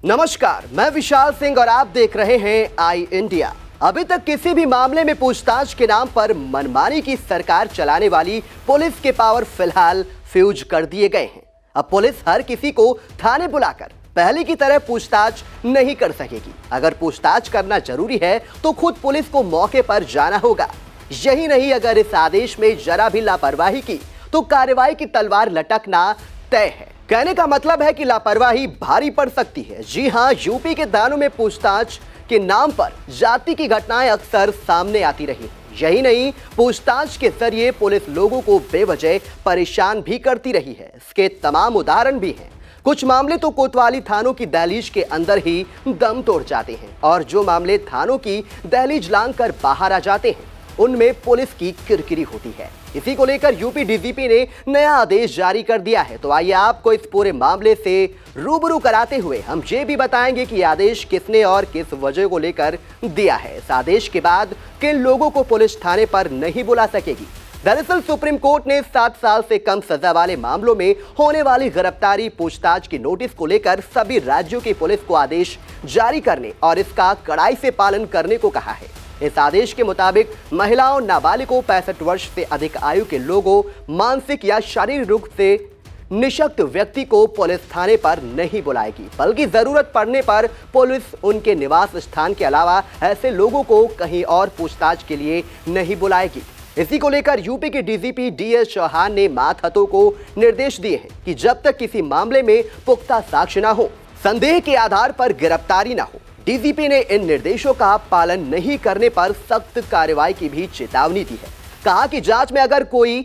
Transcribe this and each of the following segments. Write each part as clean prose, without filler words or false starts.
नमस्कार, मैं विशाल सिंह और आप देख रहे हैं आई इंडिया। अभी तक किसी भी मामले में पूछताछ के नाम पर मनमानी की सरकार चलाने वाली पुलिस के पावर फिलहाल फ्यूज कर दिए गए हैं। अब पुलिस हर किसी को थाने बुलाकर पहले की तरह पूछताछ नहीं कर सकेगी। अगर पूछताछ करना जरूरी है तो खुद पुलिस को मौके पर जाना होगा। यही नहीं, अगर इस आदेश में जरा भी लापरवाही की तो कार्रवाई की तलवार लटकना तय है। कहने का मतलब है कि लापरवाही भारी पड़ सकती है। जी हां, यूपी के थानों में पूछताछ के नाम पर जाति की घटनाएं अक्सर सामने आती रही। यही नहीं, पूछताछ के जरिए पुलिस लोगों को बेवजह परेशान भी करती रही है। इसके तमाम उदाहरण भी हैं। कुछ मामले तो कोतवाली थानों की दहलीज के अंदर ही दम तोड़ जाते हैं और जो मामले थानों की दहलीज लांघकर बाहर आ जाते हैं उनमें पुलिस की किरकिरी होती है। इसी को लेकर यूपी डीजीपी ने नया आदेश जारी कर दिया है। तो आइए आपको इस पूरे मामले से रूबरू कराते हुए हम ये भी बताएंगे कि आदेश किसने और किस वजह को लेकर दिया है। इस आदेश के बाद किन लोगों को पुलिस थाने पर नहीं बुला सकेगी। दरअसल सुप्रीम कोर्ट ने 7 साल से कम सजा वाले मामलों में होने वाली गिरफ्तारी पूछताछ की नोटिस को लेकर सभी राज्यों की पुलिस को आदेश जारी करने और इसका कड़ाई से पालन करने को कहा है। इस आदेश के मुताबिक महिलाओं, नाबालिगों, 65 वर्ष से अधिक आयु के लोगों, मानसिक या शारीरिक रूप से निशक्त व्यक्ति को पुलिस थाने पर नहीं बुलाएगी, बल्कि जरूरत पड़ने पर पुलिस उनके निवास स्थान के अलावा ऐसे लोगों को कहीं और पूछताछ के लिए नहीं बुलाएगी। इसी को लेकर यूपी के डीजीपी डीएस चौहान ने मातहतों को निर्देश दिए हैं कि जब तक किसी मामले में पुख्ता साक्ष्य न हो, संदेह के आधार पर गिरफ्तारी न हो। डीजीपी ने इन निर्देशों का पालन नहीं करने पर सख्त कार्रवाई की भी चेतावनी दी है। कहा कि जांच में अगर कोई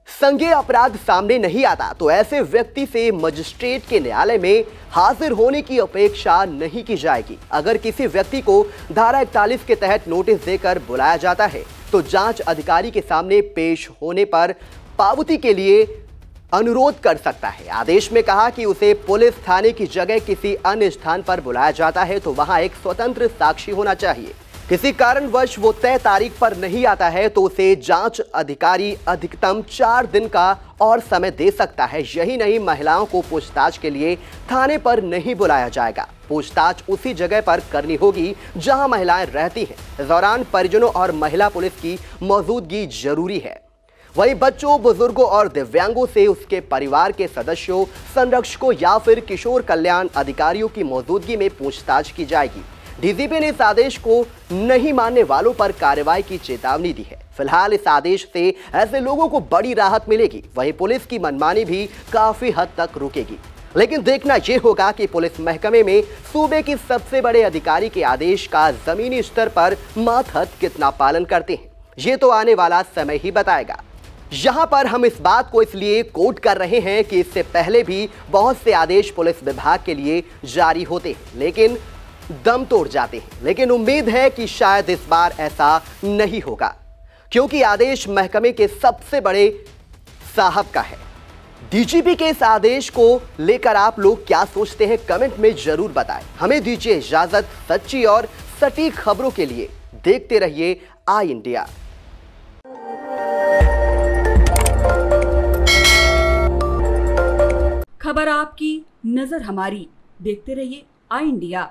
संज्ञेय अपराध सामने नहीं आता तो ऐसे व्यक्ति से मजिस्ट्रेट के न्यायालय में हाजिर होने की अपेक्षा नहीं की जाएगी। अगर किसी व्यक्ति को धारा 41 के तहत नोटिस देकर बुलाया जाता है तो जांच अधिकारी के सामने पेश होने पर पावती के लिए अनुरोध कर सकता है। आदेश में कहा कि उसे पुलिस थाने की जगह किसी अन्य स्थान पर बुलाया जाता है तो वहां एक स्वतंत्र साक्षी होना चाहिए। किसी कारणवश वो तय तारीख पर नहीं आता है तो उसे जांच अधिकारी अधिकतम 4 दिन का और समय दे सकता है। यही नहीं, महिलाओं को पूछताछ के लिए थाने पर नहीं बुलाया जाएगा। पूछताछ उसी जगह पर करनी होगी जहां महिलाएं रहती हैं। इस दौरान परिजनों और महिला पुलिस की मौजूदगी जरूरी है। वहीं बच्चों, बुजुर्गों और दिव्यांगों से उसके परिवार के सदस्यों, संरक्षकों या फिर किशोर कल्याण अधिकारियों की मौजूदगी में पूछताछ की जाएगी। डीजीपी ने इस आदेश को नहीं मानने वालों पर कार्रवाई की चेतावनी दी है। फिलहाल इस आदेश से ऐसे लोगों को बड़ी राहत मिलेगी। वहीं पुलिस की मनमानी भी काफी हद तक रुकेगी। लेकिन देखना यह होगा कि पुलिस महकमे में सूबे के सबसे बड़े अधिकारी के आदेश का जमीनी स्तर पर मातहत कितना पालन करते हैं, ये तो आने वाला समय ही बताएगा। यहां पर हम इस बात को इसलिए कोट कर रहे हैं कि इससे पहले भी बहुत से आदेश पुलिस विभाग के लिए जारी होते हैं लेकिन दम तोड़ जाते हैं। लेकिन उम्मीद है कि शायद इस बार ऐसा नहीं होगा, क्योंकि आदेश महकमे के सबसे बड़े साहब का है। डीजीपी के इस आदेश को लेकर आप लोग क्या सोचते हैं, कमेंट में जरूर बताएं। हमें दीजिए इजाजत। सच्ची और सटीक खबरों के लिए देखते रहिए आई इंडिया। खबर आपकी, नजर हमारी। देखते रहिए आई इंडिया।